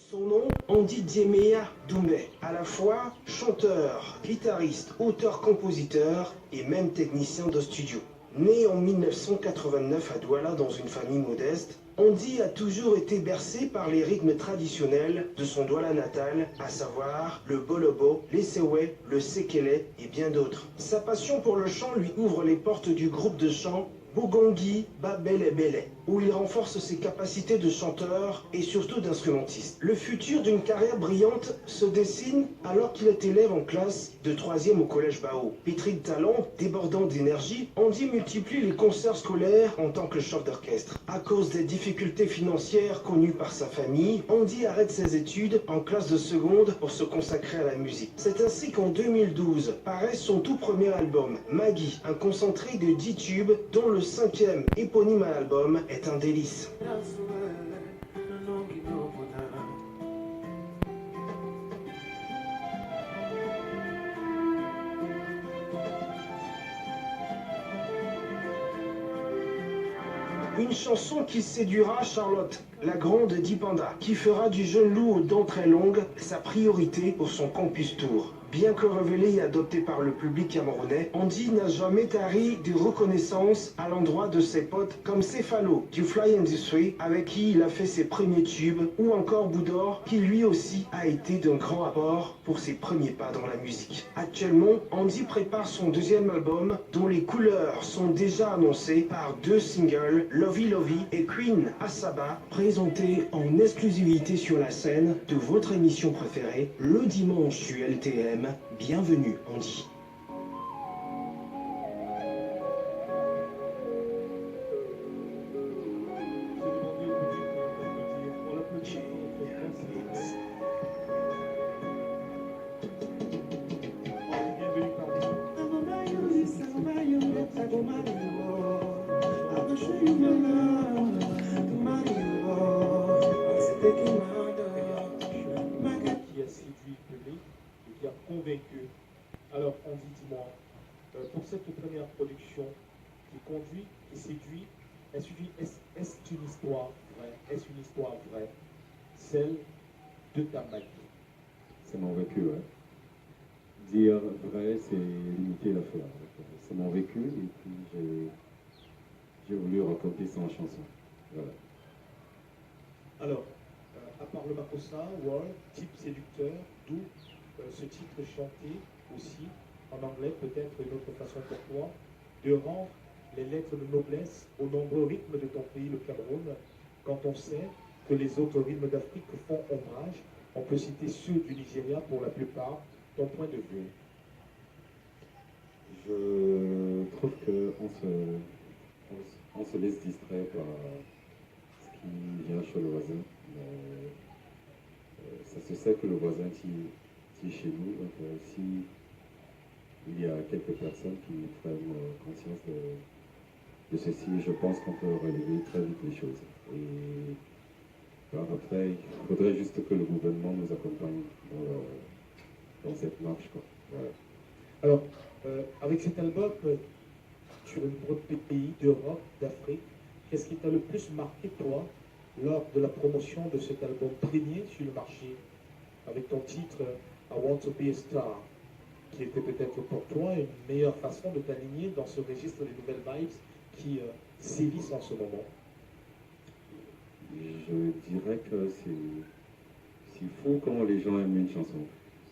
Son nom, Andy Diemea Doumbé, à la fois chanteur, guitariste, auteur-compositeur et même technicien de studio. Né en 1989 à Douala dans une famille modeste, Andy a toujours été bercé par les rythmes traditionnels de son Douala natal, à savoir le bolobo, les sewe, le sekele et bien d'autres. Sa passion pour le chant lui ouvre les portes du groupe de chant Bougongi Babele Bele, où il renforce ses capacités de chanteur et surtout d'instrumentiste. Le futur d'une carrière brillante se dessine alors qu'il est élève en classe de 3e au collège Bao. Pétri de talent, débordant d'énergie, Andy multiplie les concerts scolaires en tant que chef d'orchestre. À cause des difficultés financières connues par sa famille, Andy arrête ses études en classe de seconde pour se consacrer à la musique. C'est ainsi qu'en 2012 paraît son tout premier album, Maggie, un concentré de 10 tubes dont le 5e éponyme à l'album est un délice. Une chanson qui séduira Charlotte, la grande Dipanda, qui fera du jeune loup aux dents très longues sa priorité pour son campus tour. Bien que révélé et adopté par le public camerounais, Andy n'a jamais tari de reconnaissance à l'endroit de ses potes comme Céphalo du Fly Industry avec qui il a fait ses premiers tubes, ou encore Boudor qui lui aussi a été d'un grand apport pour ses premiers pas dans la musique. Actuellement, Andy prépare son 2e album dont les couleurs sont déjà annoncées par 2 singles, Lovey Lovey et Queen Asaba, présentés en exclusivité sur la scène de votre émission préférée, le dimanche sur LTM. Bienvenue, Andy. Qui a séduit le public et qui a convaincu. Alors, on dit, dis-moi, pour cette première production qui conduit, qui séduit, est-ce une histoire vraie? Est-ce une histoire vraie? Celle de ta magie. C'est mon vécu, ouais. Dire vrai, c'est limiter l'affaire. C'est mon vécu et puis j'ai voulu raconter ça en chanson. Voilà. Alors, à part le Makossa, World, type séducteur, d'où ce titre chanté aussi en anglais, peut-être une autre façon pour toi, de rendre les lettres de noblesse aux nombreux rythmes de ton pays, le Cameroun, quand on sait que les autres rythmes d'Afrique font ombrage. On peut citer ceux du Nigeria pour la plupart. Ton point de vue? Je trouve qu'on se laisse distraire par ce qui vient chez le voisin. Mais, ça se sait que le voisin est chez nous. Donc, si il y a quelques personnes qui prennent conscience de ceci, je pense qu'on peut relever très vite les choses. Et alors après, il faudrait juste que le gouvernement nous accompagne dans cette marche, quoi. Voilà. Alors, avec cet album, sur une broad de pays d'Europe, d'Afrique, qu'est-ce qui t'a le plus marqué, toi, lors de la promotion de cet album premier sur le marché, avec ton titre I Want to Be a Star, qui était peut-être pour toi une meilleure façon de t'aligner dans ce registre des nouvelles vibes qui sévissent en ce moment? Je dirais que c'est fou comment les gens aiment une chanson.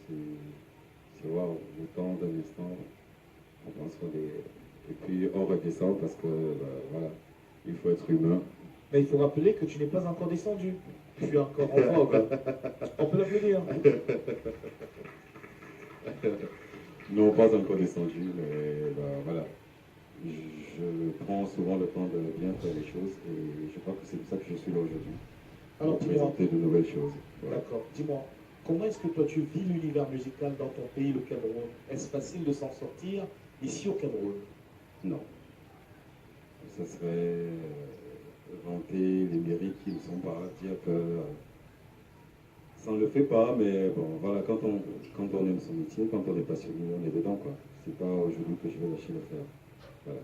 C'est waouh, le temps d'un instant, on pense qu'on est... Et puis on redescend parce que, voilà, il faut être humain. Mais il faut rappeler que tu n'es pas encore descendu. Tu es encore en vogue. On peut l'applaudir. Non, pas encore descendu, mais voilà. Je prends souvent le temps de bien faire les choses et je crois que c'est pour ça que je suis là aujourd'hui. Alors, pour présenter de nouvelles choses. Voilà. D'accord. Dis-moi, comment est-ce que toi tu vis l'univers musical dans ton pays, le Cameroun? Est-ce facile de s'en sortir ici au Cameroun? Non. Ça serait vanter les mérites qui ne sont pas, dire que ça ne le fait pas, mais bon, voilà, quand on aime son métier, quand on est passionné, on est dedans, quoi. C'est pas aujourd'hui que je vais lâcher l'affaire. Voilà.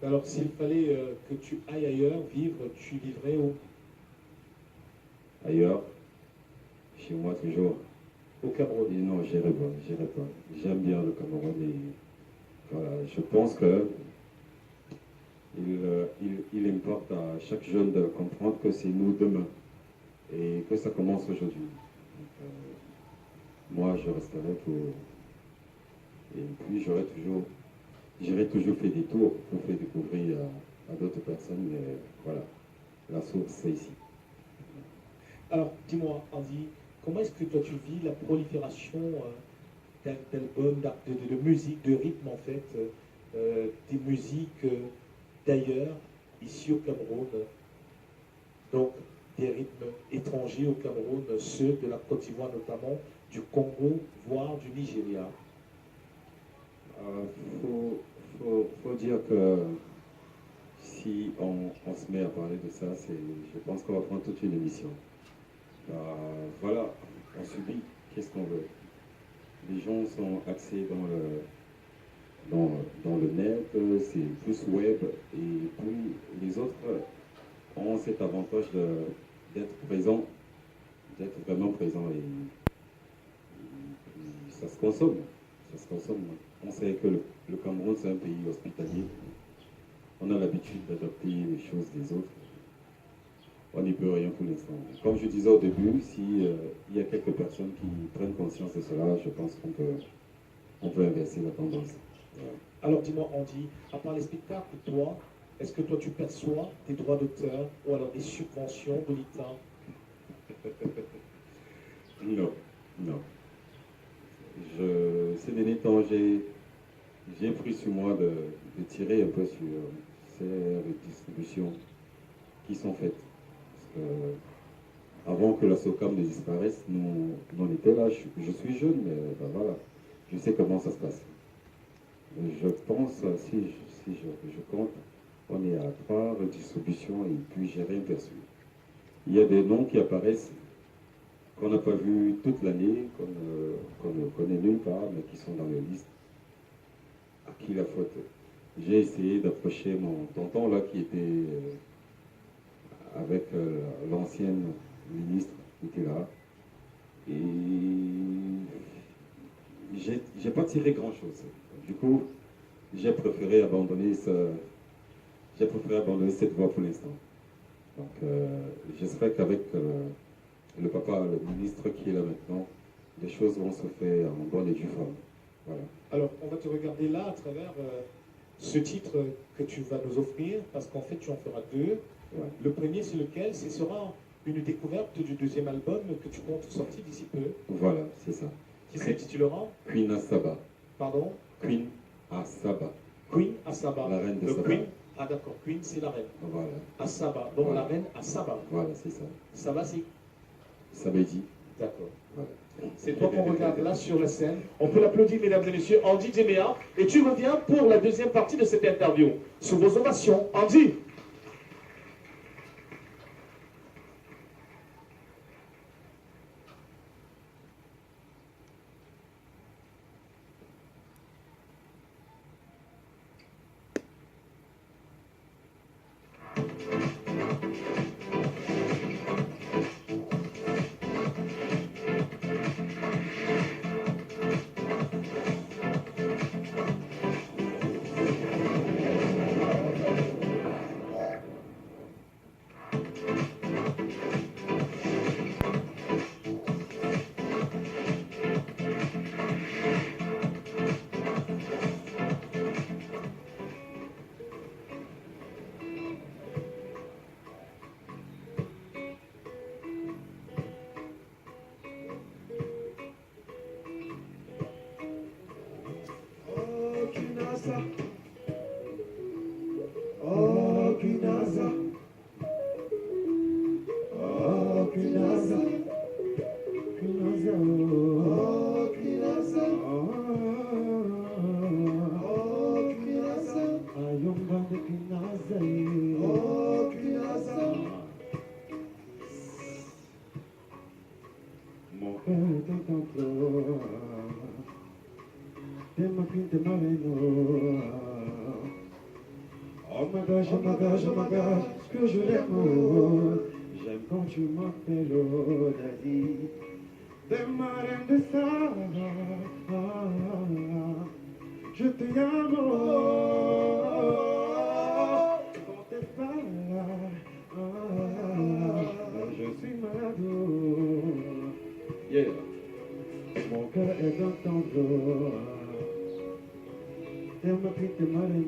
Alors, s'il fallait que tu ailles ailleurs vivre, tu vivrais où? Ailleurs, chez moi toujours. au Cameroun. Et non, j'irai pas, j'irai pas. J'aime bien le Cameroun et voilà, je pense que il importe à chaque jeune de comprendre que c'est nous demain et que ça commence aujourd'hui. Donc, moi, je resterai pour... Et puis, j'irai toujours faire des tours pour faire découvrir à d'autres personnes. Mais voilà, la source, c'est ici. Alors, dis-moi, Andy, comment est-ce que toi tu vis la prolifération d'albums, de musique, de rythme en fait, des musiques d'ailleurs, ici au Cameroun, donc des rythmes étrangers au Cameroun, ceux de la Côte d'Ivoire notamment, du Congo, voire du Nigeria? Faut dire que si on se met à parler de ça, je pense qu'on va prendre toute une émission. Voilà, on subit, qu'est-ce qu'on veut? Les gens sont axés dans le net, c'est plus web, et puis les autres ont cet avantage d'être présents, d'être vraiment présents, et ça se consomme, ça se consomme. On sait que le Cameroun, c'est un pays hospitalier, on a l'habitude d'adopter les choses des autres. On n'y peut rien pour l'instant. Comme je disais au début, s'il y a quelques personnes qui prennent conscience de cela, je pense qu'on peut inverser la tendance. Voilà. Alors dis-moi, Andy, à part les spectacles, toi, est-ce que toi tu perçois des droits d'auteur ou alors des subventions de l'État? Non, non. Ces derniers temps, j'ai pris sur moi de tirer un peu sur ces redistributions qui sont faites. Avant que la SOCAM ne disparaisse, nous on était là, je suis jeune, mais ben voilà, je sais comment ça se passe. Je pense, si je compte, on est à 3 redistributions et puis j'ai rien perçu. Il y a des noms qui apparaissent qu'on n'a pas vus toute l'année, qu'on ne connaît nulle part, mais qui sont dans les listes. À qui la faute? J'ai essayé d'approcher mon tonton là qui était... avec l'ancienne ministre qui était là. Et j'ai pas tiré grand chose. Du coup, j'ai préféré abandonner cette voie pour l'instant. Donc j'espère qu'avec le papa, le ministre qui est là maintenant, les choses vont se faire en bonne et due forme. Voilà. Alors, on va te regarder là à travers ce titre que tu vas nous offrir, parce qu'en fait, tu en feras 2. Ouais. Le premier, c'est lequel? Ce sera une découverte du deuxième album que tu comptes sortir d'ici peu. Voilà, c'est ça. Qui s'intitulera? Queen Asaba. Pardon? Queen Asaba. Queen Asaba. La reine de Le Saba. Queen. Ah d'accord, Queen c'est la reine. Voilà. Asaba. Donc Voilà. la reine Asaba. Voilà, c'est ça. Saba c'est... Sabedi. D'accord. Voilà. C'est toi qu'on regarde là sur la scène. On peut l'applaudir, mesdames et messieurs, Andy Djemea. Et tu reviens pour la deuxième partie de cette interview. Sous vos ovations, Andy. Oh my gosh, que je l'aime. J'aime quand tu m'appelles Daddy. del mar en desaba, je te llamo con tes palabras, je suis malade. Yeah. Mon cœur est dans ton dos, elle m'a pris tes marines.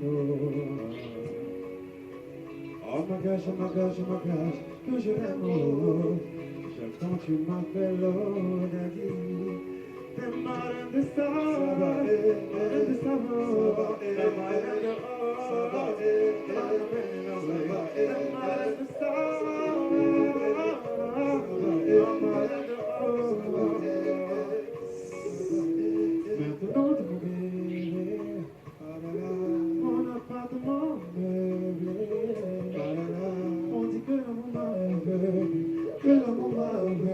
Oh my gosh, oh my gosh, oh my gosh, que je l'aime. Chaque temps tu m'appelles, oh daddy. T'es marine de sable, marine de sable, t'es marine de or, t'es marine de sable, marine de or. Maintenant tu m'oublies, mon appartement meublé. On dit que l'amour m'a aveuglé, que l'amour m'a aveuglé,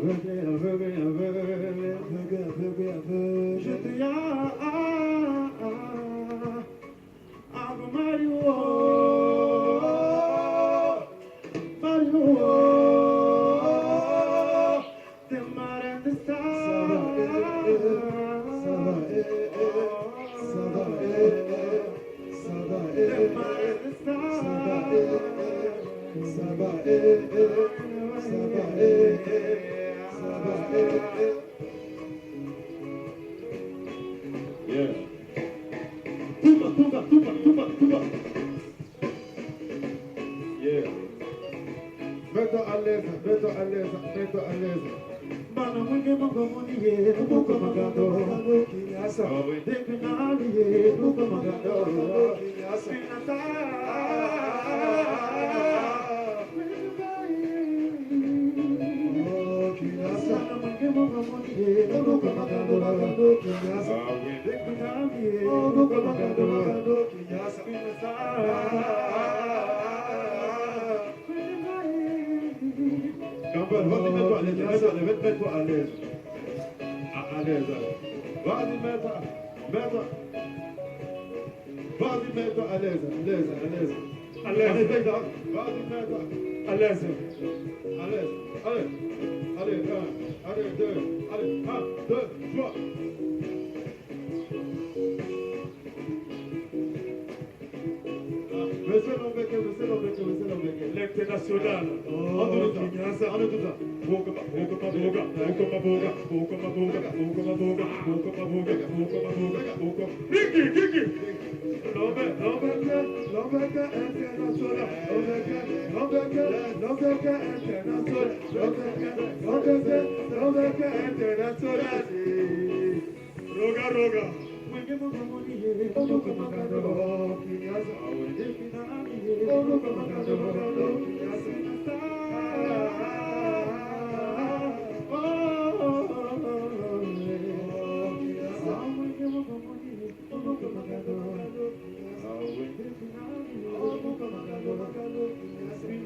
aveuglé, aveuglé, aveuglé, aveuglé, aveuglé. Je te amo, Mario, Mario, t'es marraine de sable. Ça va, ça va, ça va, t'es marraine de sable. Ça va, ça va, ça va. Yeah. Tuba, tuba, tuba, tuba, tuba. Yeah. Mets-toi à l'aise, mets-toi à l'aise, mets-toi à l'aise. Bana mwingi mungo muniye, nuko magando, kinyasa. Depi naliye, nuko magando, kinyasa. Pinata. Bana mwingi mungo muniye, nuko magando, kinyasa. Depi naliye, nuko magando, kinyasa. Pinata. Campbell, vas-y, mets-toi à l'aise, mets-toi à l'aise. À l'aise. Vas-y, mets-toi. Vas-y, mets-toi à l'aise, à l'aise. À l'aise. Allez, Zayda. Vas-y, mets-toi. À l'aise. À l'aise. Allez. Allez, 1, allez, 2, allez, 1, 2, 3. Monsieur Lambeke. L'international. En tout ça. Kiki. Lambeke international. Lambeke international. Roga. Mwenge mungo muniye, nuko magando, kinyasa. Depi naliye, nuko magando, kinyasa. Mwenge mungo muniye, nuko magando, kinyasa. Depi naliye, nuko magando, kinyasa.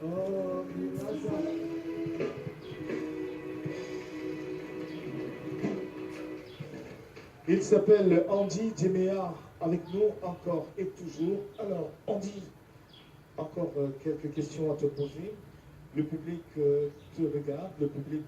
Oh, kinyasa. Il s'appelle Andy Djemea avec nous encore et toujours. Alors, Andy, encore quelques questions à te poser. Le public te regarde, le public